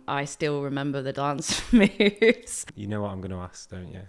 I still remember the dance moves. You know what I'm going to ask, don't you?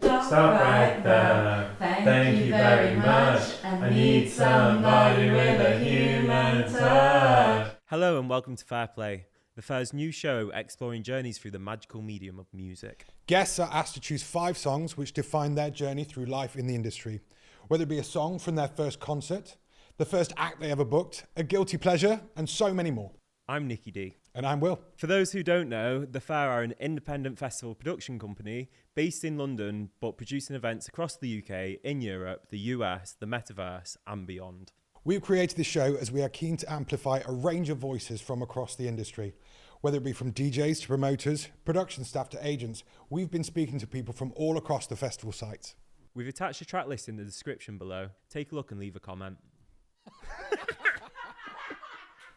Stop right there. Thank you very much. I need somebody with a human touch. Hello and welcome to FairPlay, the Fair's new show exploring journeys through the magical medium of music. Guests are asked to choose 5 songs which define their journey through life in the industry, whether it be a song from their first concert, the first act they ever booked, a guilty pleasure, and so many more. I'm Nicky D. And I'm Will. For those who don't know, the Fair are an independent festival production company based in London but producing events across the UK, in Europe, the US, the Metaverse and beyond. We've created this show as we are keen to amplify a range of voices from across the industry. Whether it be from DJs to promoters, production staff to agents, we've been speaking to people from all across the festival sites. We've attached a track list in the description below. Take a look and leave a comment.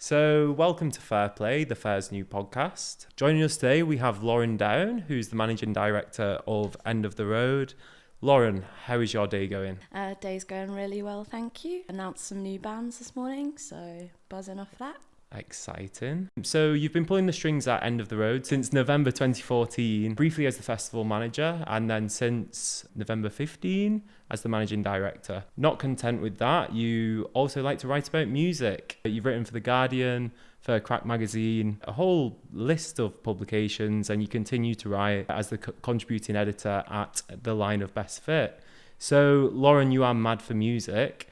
So, welcome to FairPlay, the Fair's new podcast. Joining us today, we have Lauren Down, who's the Managing Director of End of the Road. Lauren, how is your day going? Day's going really well, thank you. Announced some new bands this morning, so buzzing off that. Exciting. So you've been pulling the strings at End of the Road since November 2014, briefly as the festival manager, and then since November 15 as the managing director. Not content with that, you also like to write about music. You've written for The Guardian, for Crack Magazine, a whole list of publications, and you continue to write as the contributing editor at The Line of Best Fit. So Lauren, you are mad for music.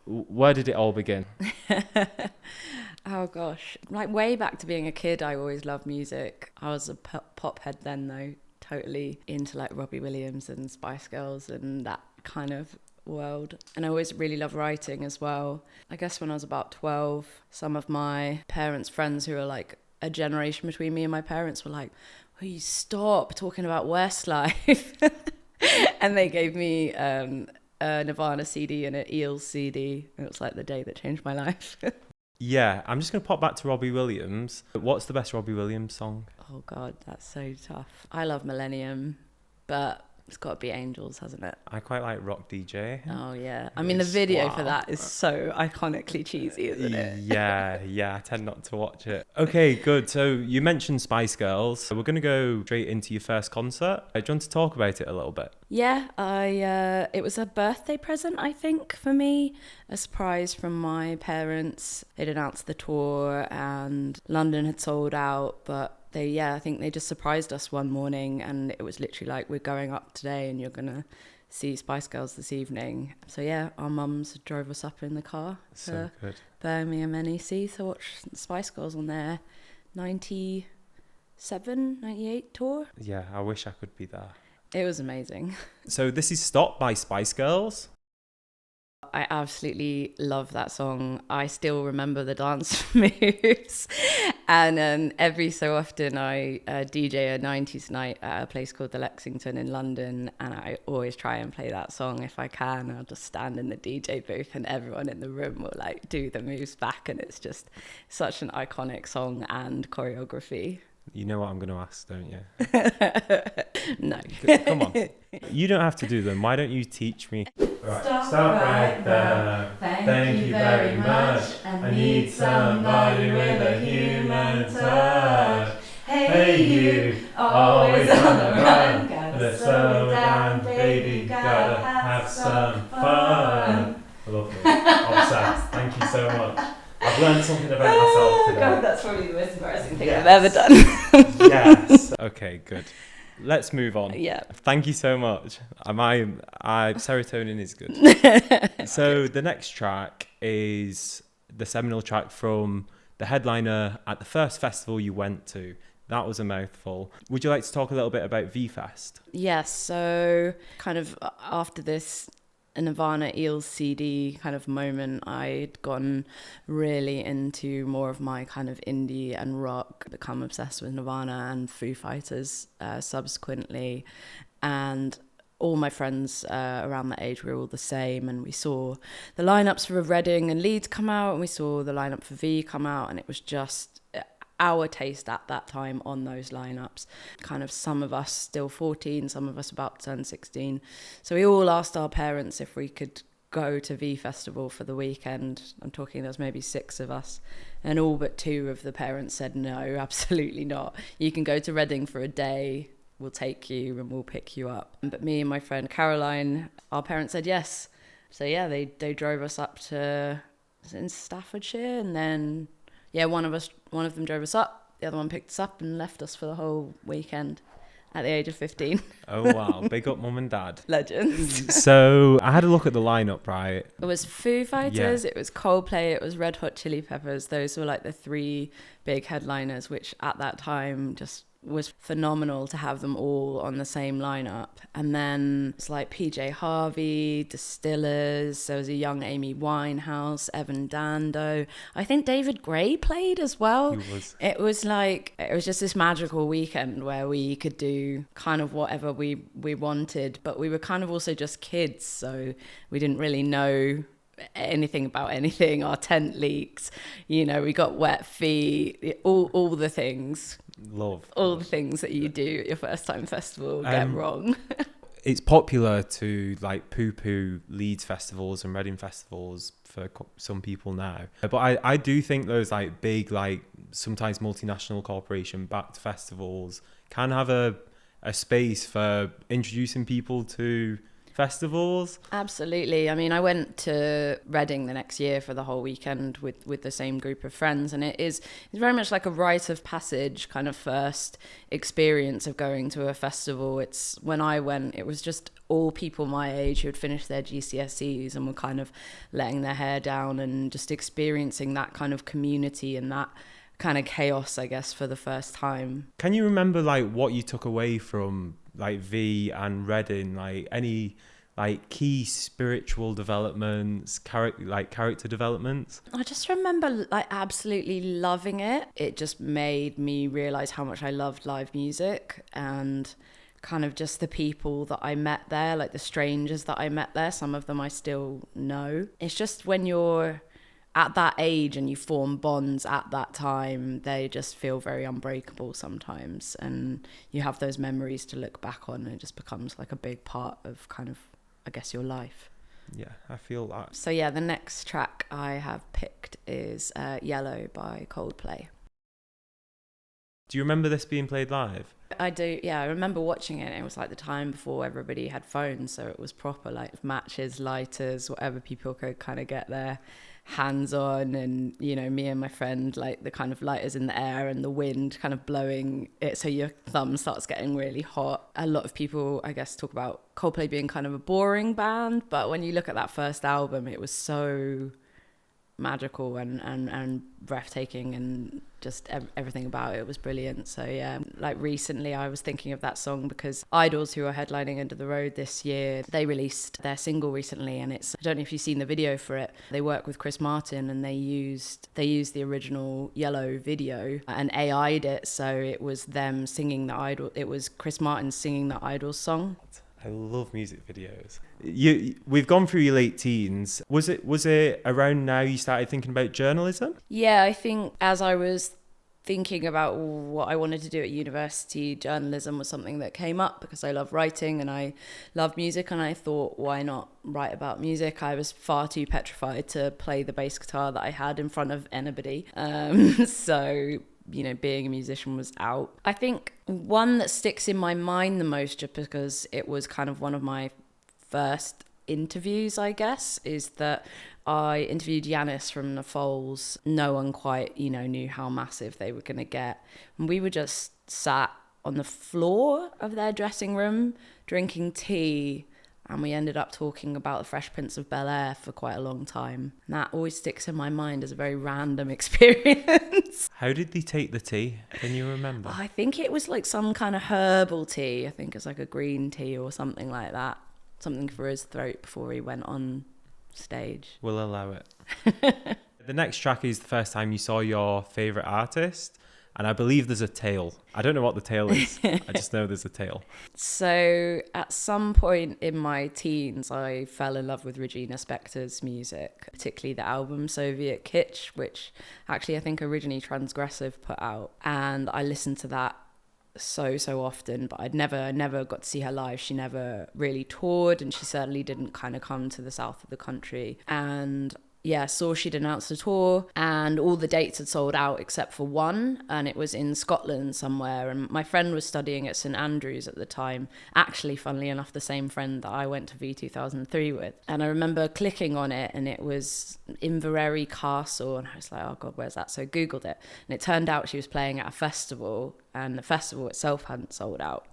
Where did it all begin? Oh gosh, like way back to being a kid, I always loved music. I was a pop head then though, totally into like Robbie Williams and Spice Girls and that kind of world. And I always really loved writing as well. I guess when I was about 12, some of my parents' friends who are like a generation between me and my parents were like, will you stop talking about Westlife? And they gave me a Nirvana CD and an Eels CD. It was like the day that changed my life. Yeah, I'm just going to pop back to Robbie Williams. What's the best Robbie Williams song? Oh God, that's so tough. I love Millennium, but it's got to be Angels, hasn't it? I quite like Rock DJ. Oh yeah. I mean, the video for that is so iconically cheesy, isn't it? Yeah, I tend not to watch it. Okay, good. So you mentioned Spice Girls. We're going to go straight into your first concert. Do you want to talk about it a little bit? Yeah, it was a birthday present, I think, for me. A surprise from my parents. They'd announced the tour and London had sold out, but I think they just surprised us one morning and it was literally like, we're going up today and you're going to see Spice Girls this evening. So yeah, our mums drove us up in the car to Birmingham NEC to watch Spice Girls on their 97, 98 tour. Yeah, I wish I could be there. It was amazing. So this is Stop by Spice Girls. I absolutely love that song. I still remember the dance moves. And every so often I DJ a 90s night at a place called the Lexington in London. And I always try and play that song if I can. I'll just stand in the DJ booth and everyone in the room will like do the moves back. And it's just such an iconic song and choreography. You know what I'm going to ask, don't you? No. Come on. You don't have to do them. Why don't you teach me? Right. Stop right there. Thank you very much. I need somebody with a human touch. Hey you, always on the run. Gotta slow down, baby, gotta have some fun. Lovely. Obsessed. Thank you so much. I've learned something about myself today. God, that's probably the most embarrassing thing I've ever done. Yes. Okay, good. Let's move on. Yeah. Thank you so much. Serotonin is good. So the next track is the seminal track from the headliner at the first festival you went to. That was a mouthful. Would you like to talk a little bit about V-Fest? Yes, so kind of after this Nirvana Eels CD kind of moment, I'd gone really into more of my kind of indie and rock, become obsessed with Nirvana and Foo Fighters subsequently. And all my friends around that age were all the same, and we saw the lineups for Reading and Leeds come out, and we saw the lineup for V come out, and it was just our taste at that time on those lineups. Kind of some of us still 14, some of us about to turn 16. So we all asked our parents if we could go to V Festival for the weekend. I'm talking, there's maybe 6 of us, and all but 2 of the parents said no, absolutely not. You can go to Reading for a day, we'll take you and we'll pick you up. But me and my friend Caroline, our parents said yes. So yeah, they drove us up to, was it in Staffordshire? And then, yeah, one of them drove us up, the other one picked us up and left us for the whole weekend at the age of 15. Oh wow, big up mum and dad. Legends. So I had a look at the lineup, right? It was Foo Fighters, Yeah. it was Coldplay, it was Red Hot Chili Peppers. Those were like the 3 big headliners, which at that time just was phenomenal to have them all on the same lineup. And then it's like PJ Harvey, Distillers, there was a young Amy Winehouse, Evan Dando. I think David Gray played as well. He was. It was just this magical weekend where we could do kind of whatever we wanted, but we were kind of also just kids, so we didn't really know anything about anything. Our tent leaks, we got wet feet, all the things. All the things that you do at your first time festival get wrong. It's popular to like poo-poo Leeds festivals and Reading festivals for some people now, but I do think those like big, like sometimes multinational corporation backed festivals can have a space for introducing people to festivals. Absolutely. I mean, I went to Reading the next year for the whole weekend with the same group of friends, and it's very much like a rite of passage kind of first experience of going to a festival. It's when I went, it was just all people my age who had finished their GCSEs and were kind of letting their hair down and just experiencing that kind of community and that kind of chaos, I guess, for the first time. Can you remember like what you took away from like V and Reading, like any like key spiritual developments, character developments? I just remember like absolutely loving it. It just made me realize how much I loved live music, and kind of just the people that I met there, like the strangers that I met there, some of them I still know. It's just when you're at that age and you form bonds at that time, they just feel very unbreakable sometimes, and you have those memories to look back on, and it just becomes like a big part of kind of, I guess, your life. Yeah, I feel that. So yeah, the next track I have picked is Yellow by Coldplay. Do you remember this being played live? I do, yeah. I remember watching it. It was like the time before everybody had phones, so it was proper like matches, lighters, whatever people could kind of get their hands on, and me and my friend, like the kind of lighters in the air and the wind kind of blowing it so your thumb starts getting really hot. A lot of people, I guess, talk about Coldplay being kind of a boring band, but when you look at that first album, it was so magical and breathtaking, and just everything about it was brilliant. So yeah, like recently I was thinking of that song because Idols, who are headlining Under the Road this year, they released their single recently, and it's, I don't know if you've seen the video for it. They work with Chris Martin, and they used the original Yellow video and AI'd it, so it was them singing the Idol, it was Chris Martin singing the Idols song. I love music videos. We've gone through your late teens. Was it around now you started thinking about journalism? Yeah, I think as I was thinking about what I wanted to do at university, journalism was something that came up because I love writing and I love music, and I thought, why not write about music? I was far too petrified to play the bass guitar that I had in front of anybody. So being a musician was out. I think one that sticks in my mind the most, just because it was kind of one of my first interviews, I guess, is that I interviewed Yanis from the Foals. No one quite, knew how massive they were going to get. And we were just sat on the floor of their dressing room drinking tea, and we ended up talking about the Fresh Prince of Bel-Air for quite a long time. And that always sticks in my mind as a very random experience. How did they take the tea? Can you remember? I think it was like some kind of herbal tea. I think it's like a green tea or something like that. Something for his throat before he went on stage. We'll allow it. The next track is the first time you saw your favourite artist, and I believe there's a tale. I don't know what the tale is. I just know there's a tale. So at some point in my teens, I fell in love with Regina Spektor's music, particularly the album Soviet Kitsch, which actually I think originally Transgressive put out. And I listened to that so often, but I never got to see her live. She never really toured, and she certainly didn't kind of come to the south of the country. And yeah, saw she'd announced a tour and all the dates had sold out except for one, and it was in Scotland somewhere. And my friend was studying at St Andrews at the time, actually, funnily enough, the same friend that I went to V2003 with. And I remember clicking on it, and it was Inverary Castle, and I was like, oh God, where's that? So I Googled it, and it turned out she was playing at a festival, and the festival itself hadn't sold out.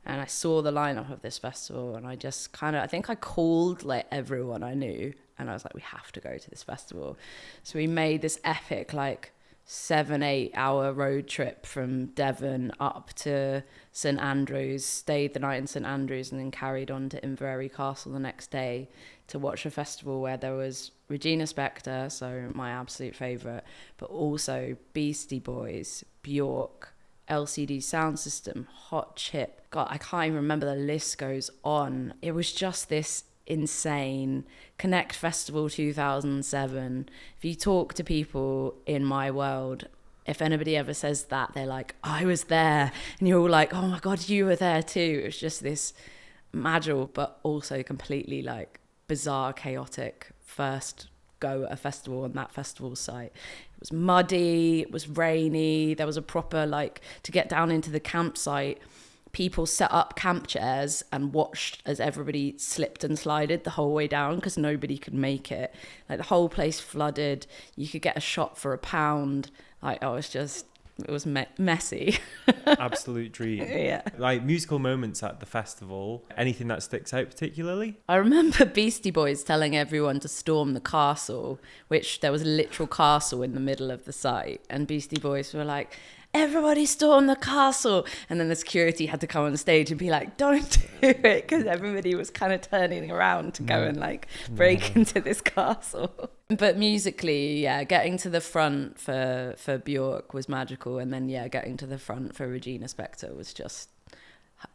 And I saw the lineup of this festival, and I just I think I called like everyone I knew, and I was like, we have to go to this festival. So we made this epic, like 7-8 hour road trip from Devon up to St Andrews, stayed the night in St Andrews, and then carried on to Inverary Castle the next day to watch a festival where there was Regina Spektor, so my absolute favourite, but also Beastie Boys, Bjork, LCD Sound System, Hot Chip. God, I can't even remember, the list goes on. It was just this insane Connect Festival 2007. If you talk to people in my world, if anybody ever says that, they're like, I was there. And you're all like, oh my God, you were there too. It was just this magical, but also completely like bizarre, chaotic first go at a festival on that festival site. It was muddy, it was rainy, there was a proper, like, to get down into the campsite, people set up camp chairs and watched as everybody slipped and slided the whole way down because nobody could make it. Like, the whole place flooded. You could get a shot for £1. Like, it was messy. Absolute dream. Yeah. Like, musical moments at the festival, anything that sticks out particularly? I remember Beastie Boys telling everyone to storm the castle, which there was a literal castle in the middle of the site, and Beastie Boys were like, everybody storm the castle, and then the security had to come on stage and be like, don't do it, because everybody was kind of turning around to go and like break into this castle. But musically, yeah, getting to the front for Bjork was magical, and then getting to the front for Regina Spektor was just,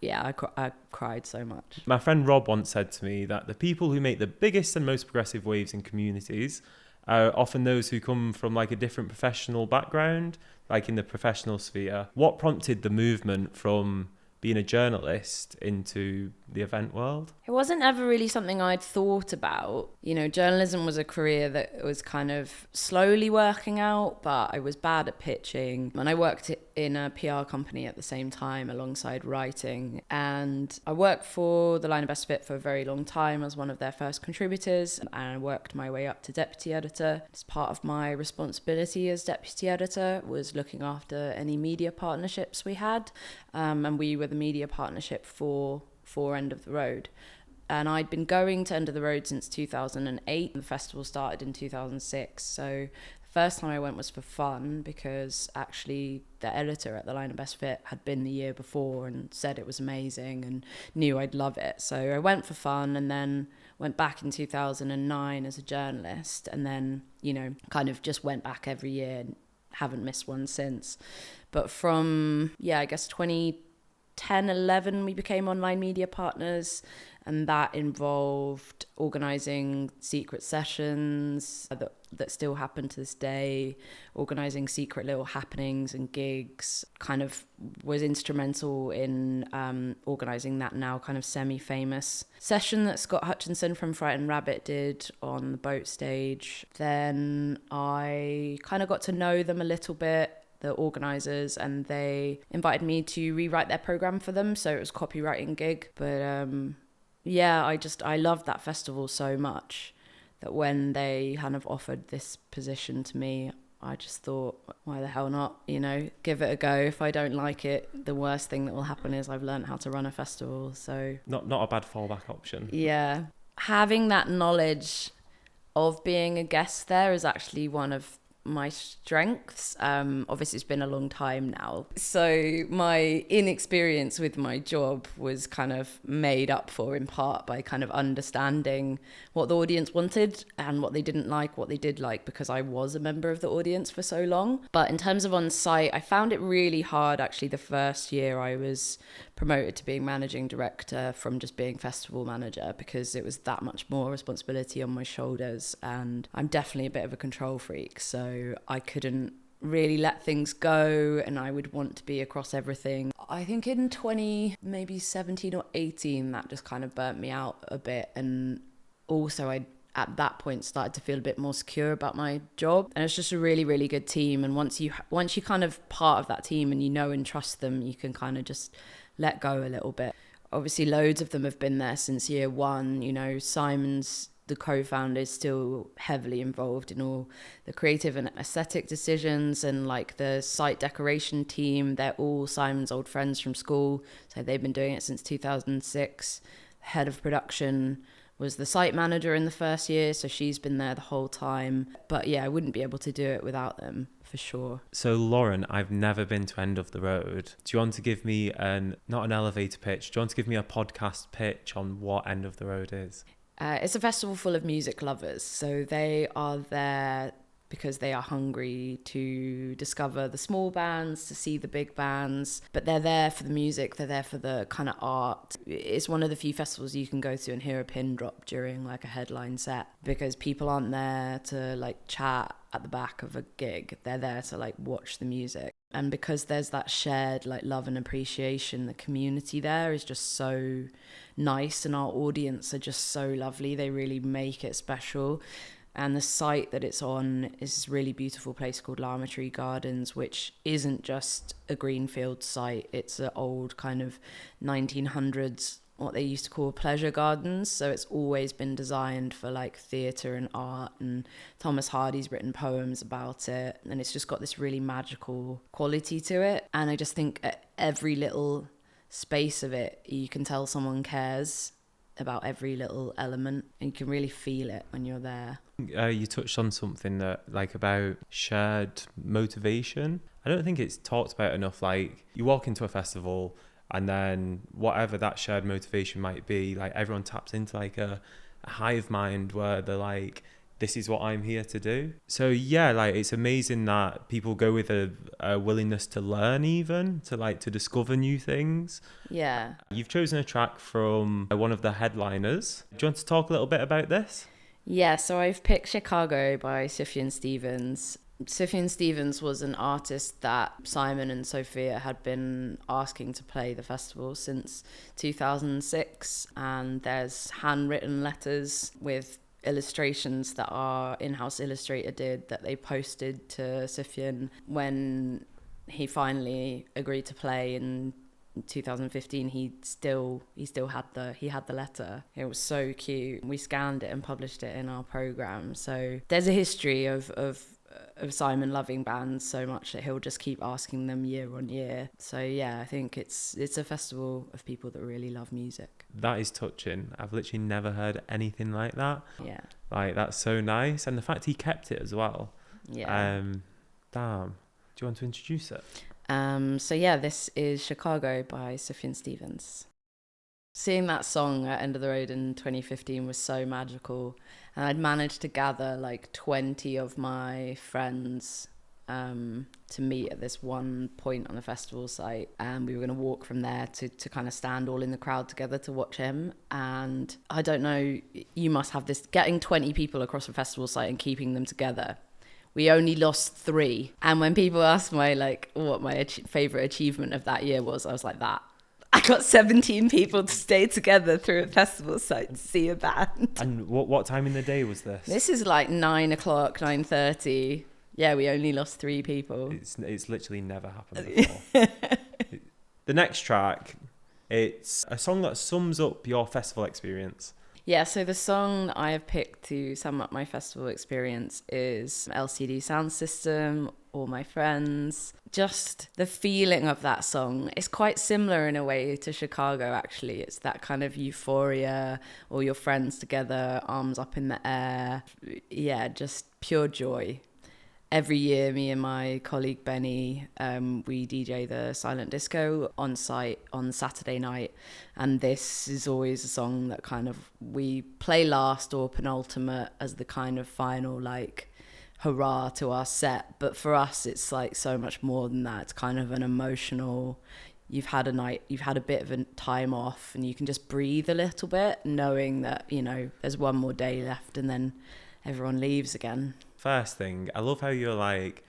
I cried so much. My friend Rob once said to me that the people who make the biggest and most progressive waves in communities are often those who come from like a different professional background, like in the professional sphere. What prompted the movement from being a journalist into the event world? It wasn't ever really something I'd thought about. You know, journalism was a career that was kind of slowly working out, but I was bad at pitching. And I worked in a PR company at the same time alongside writing. And I worked for The Line of Best Fit for a very long time as one of their first contributors. And I worked my way up to deputy editor. As part of my responsibility as deputy editor was looking after any media partnerships we had. And we were the media partnership for End of the Road. And I'd been going to End of the Road since 2008. The festival started in 2006. So the first time I went was for fun, because actually the editor at The Line of Best Fit had been the year before and said it was amazing and knew I'd love it. So I went for fun, and then went back in 2009 as a journalist, and then, kind of just went back every year and haven't missed one since. But from, I guess 2010-11, we became online media partners, and that involved organising secret sessions that still happen to this day, organising secret little happenings and gigs, kind of was instrumental in organising that now kind of semi-famous session that Scott Hutchinson from Frightened Rabbit did on the boat stage. Then I kind of got to know them a little bit, the organisers, and they invited me to rewrite their programme for them, so it was a copywriting gig. But I loved that festival so much that when they kind of offered this position to me, I just thought, why the hell not, give it a go. If I don't like it, the worst thing that will happen is I've learned how to run a festival. So not a bad fallback option. Yeah, having that knowledge of being a guest there is actually one of my strengths. Obviously it's been a long time now, so my inexperience with my job was kind of made up for in part by kind of understanding what the audience wanted and what they didn't like, what they did like, because I was a member of the audience for so long. But in terms of on site, I found it really hard actually the first year I was promoted to being managing director from just being festival manager, because it was that much more responsibility on my shoulders, and I'm definitely a bit of a control freak, so I couldn't really let things go, and I would want to be across everything. I think in maybe 17 or 18, that just kind of burnt me out a bit. And also I, at that point, started to feel a bit more secure about my job. And it's just a really, really good team. And once you kind of part of that team and you know and trust them, you can kind of just let go a little bit. Obviously, loads of them have been there since year one. You know, Simon's, the co-founder, is still heavily involved in all the creative and aesthetic decisions, and like the site decoration team, they're all Simon's old friends from school. So they've been doing it since 2006. Head of production was the site manager in the first year, so she's been there the whole time. But yeah, I wouldn't be able to do it without them, for sure. So Lauren, I've never been to End of the Road. Do you want to give me not an elevator pitch, do you want to give me a podcast pitch on what End of the Road is? It's a festival full of music lovers. So they are there because they are hungry to discover the small bands, to see the big bands, but they're there for the music, they're there for the kind of art. It's one of the few festivals you can go to and hear a pin drop during like a headline set, because people aren't there to like chat at the back of a gig, they're there to like watch the music. And because there's that shared like love and appreciation, the community there is just so nice, and our audience are just so lovely, they really make it special. And the site that it's on is this really beautiful place called Lavatory Gardens, which isn't just a greenfield site. It's an old kind of 1900s, what they used to call pleasure gardens. So it's always been designed for like theatre and art, and Thomas Hardy's written poems about it. And it's just got this really magical quality to it. And I just think at every little space of it, you can tell someone cares about every little element, and you can really feel it when you're there. You touched on something that like about shared motivation. I don't think it's talked about enough. Like you walk into a festival and then whatever that shared motivation might be, like everyone taps into like a hive mind where they're like, this is what I'm here to do. So yeah, like it's amazing that people go with a willingness to learn, even to discover new things. Yeah. You've chosen a track from one of the headliners. Do you want to talk a little bit about this? Yeah, so I've picked Chicago by Sufjan Stevens. Sufjan Stevens was an artist that Simon and Sophia had been asking to play the festival since 2006, and there's handwritten letters with illustrations that our in-house illustrator did that they posted to Sufjan when he finally agreed to play in 2015. He still had the letter. It was so cute. We scanned it and published it in our program. So there's a history of Simon loving bands so much that he'll just keep asking them year on year. So yeah, I think it's a festival of people that really love music. That is touching. I've literally never heard anything like that. Yeah. Like that's so nice, and the fact he kept it as well. Yeah. Damn. Do you want to introduce it? So yeah, this is Chicago by Sufjan Stevens. Seeing that song at End of the Road in 2015 was so magical, and I'd managed to gather like 20 of my friends to meet at this one point on the festival site, and we were going to walk from there to kind of stand all in the crowd together to watch him. And I don't know, you must have this, getting 20 people across a festival site and keeping them together. We only lost 3. And when people asked what my favourite achievement of that year was, I was like, that. I got 17 people to stay together through a festival site to see a band. And what time in the day was this? This is like 9 o'clock, 9:30. Yeah, we only lost 3 people. It's literally never happened before. The next track, it's a song that sums up your festival experience. Yeah, so the song I have picked to sum up my festival experience is LCD Sound System, All My Friends. Just the feeling of that song is quite similar in a way to Chicago, actually. It's that kind of euphoria, all your friends together, arms up in the air. Yeah, just pure joy. Every year, me and my colleague Benny, we DJ the silent disco on site on Saturday night. And this is always a song that kind of we play last or penultimate as the kind of final like hurrah to our set. But for us, it's like so much more than that. It's kind of an emotional, you've had a bit of a time off, and you can just breathe a little bit knowing that, you know, there's one more day left and then everyone leaves again. First thing, I love how you're like,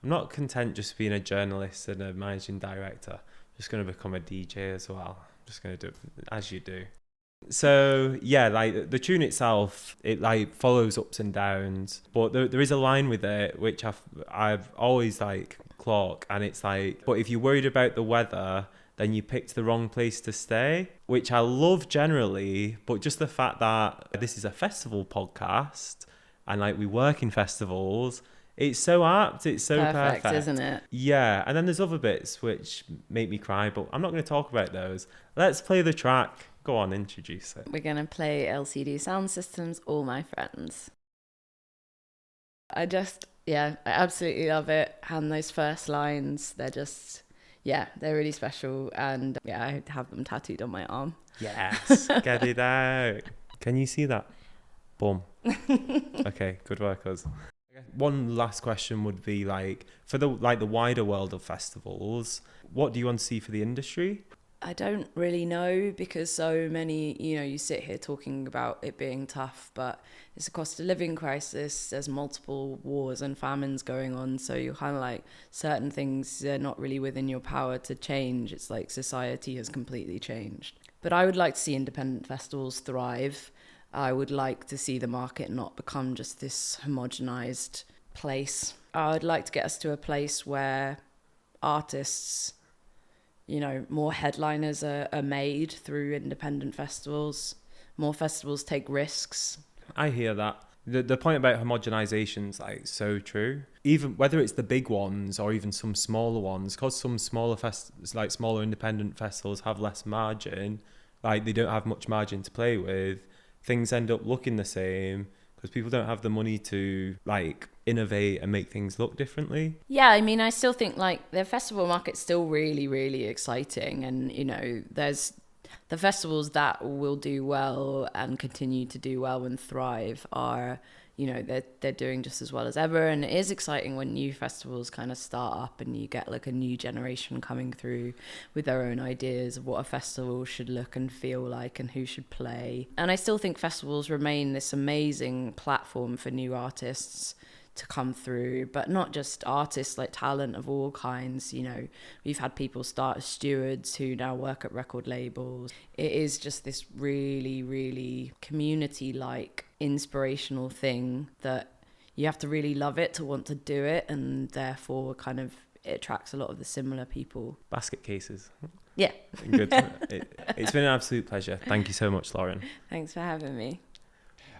I'm not content just being a journalist and a managing director. I'm just going to become a DJ as well. I'm just going to do it as you do. So yeah, like the tune itself, it like follows ups and downs, but there is a line with it which I've always like clock, and it's like, but if you're worried about the weather, then you picked the wrong place to stay, which I love generally, but just the fact that this is a festival podcast and like we work in festivals, it's so apt, it's so perfect, isn't it? Yeah, and then there's other bits which make me cry, but I'm not going to talk about those. Let's play the track. Go on, introduce it. We're going to play LCD Sound Systems, All My Friends. I absolutely love it. And those first lines, they're really special. And yeah, I have them tattooed on my arm. Yes, get it out. Can you see that? Boom. Okay, good work, us. One last question would be like, for the wider world of festivals, what do you want to see for the industry? I don't really know, because so many, you sit here talking about it being tough, but it's a cost of living crisis. There's multiple wars and famines going on. So you're kind of like, certain things are not really within your power to change. It's like society has completely changed. But I would like to see independent festivals thrive. I would like to see the market not become just this homogenized place. I would like to get us to a place where artists, more headliners are made through independent festivals. More festivals take risks. I hear that. The point about homogenization is like so true. Even whether it's the big ones or even some smaller ones, because some smaller smaller independent festivals have less margin, like they don't have much margin to play with, things end up looking the same because people don't have the money to like innovate and make things look differently. Yeah, I mean, I still think like the festival market's still really, really exciting, and there's the festivals that will do well and continue to do well and thrive are, they're doing just as well as ever. And it is exciting when new festivals kind of start up and you get like a new generation coming through with their own ideas of what a festival should look and feel like and who should play. And I still think festivals remain this amazing platform for new artists to come through, but not just artists, like talent of all kinds. We've had people start as stewards who now work at record labels. It is just this really, really community-like inspirational thing that you have to really love it to want to do it, and therefore kind of it attracts a lot of the similar people. Basket cases. Yeah. Good. It's been an absolute pleasure. Thank you so much, Lauren. Thanks for having me.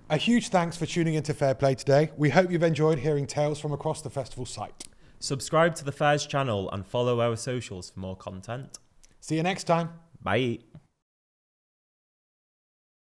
A huge thanks for tuning into FairPlay today. We hope you've enjoyed hearing tales from across the festival site. Subscribe to the Fairs channel and follow our socials for more content. See you next time. Bye.